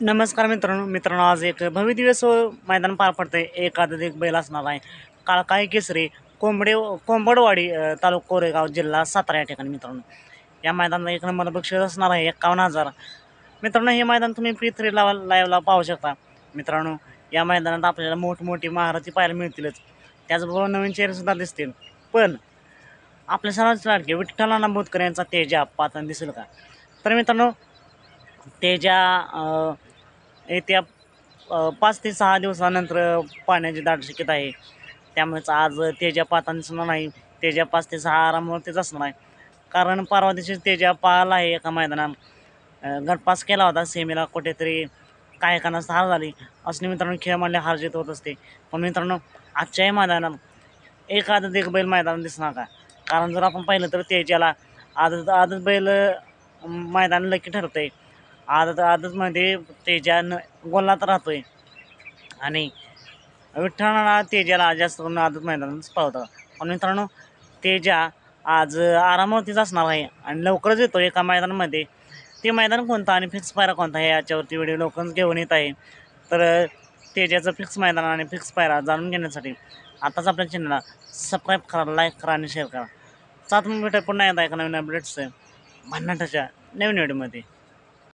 नमस्कार मित्रांनो आज एक भव्यदिवस मैदान पार पडतंय. एक बैल असणार आहे. काळकाई केसरी कोंबडवाडी तालुका कोरेगाव जिल्हा सातारा या ठिकाणी मित्रांनो. या मैदानाला एक नंबर बक्षीस असणार आहे 51,000. मित्रांनो हे मैदान तुम्ही P3 लाईव्हला पाहू शकता. मित्रांनो या मैदानात आपल्याला मोठमोठी महारथी पाहायला मिळतीलच. त्याचबरोबर नवीन चेहरेसुद्धा दिसतील. पण आपल्या सर्वांचे लाडके विठ्ठल बोतकर यांचा तेजा पाहताना दिसेल का? तर मित्रांनो तेजा येत्या 5 ते 6 दिवसानंतर पाण्याची दाट शक्यता आहे. त्यामुळेच आज तेजा पाहताना दिसणार नाही. तेजा 5 ते 6 आरामावरतीच असणार आहे. कारण परवा दिवशी तेजा पाहिला आहे एका मैदानात. गटपास केला होता सेमीला कुठेतरी काही कारणास्तव हार झाली. असणे मित्रांनो खेळामधले हार जीत होत असते. पण मित्रांनो आजच्याही मैदानात एक बैल मैदानात दिसणार का? कारण जर आपण पाहिलं तर तेजाला आदत आदत बैल मैदान लकी ठरतंय. आदतमध्ये तेजा गोलात राहतोय आणि विठ्ठलाला तेजाला जास्त करून आदत मैदानातच पळवतात. पण मित्रांनो तेजा आज आरामावरतीच असणार आहे आणि लवकरच येतो एका मैदानामध्ये. ते मैदान कोणतं आणि फिक्स पायरा कोणता आहे याच्यावरती व्हिडिओ लवकरच घेऊन येत आहे. तर तेजाचं फिक्स मैदान आणि फिक्स पायरा जाणून घेण्यासाठी आताच आपल्या चॅनलला सबस्क्राईब करा, लाईक करा आणि शेअर करा. सात मिनिटं पुन्हा येत आहे एका नवीन अपडेट्स भन्नाटाच्या नवीन व्हिडिओमध्ये.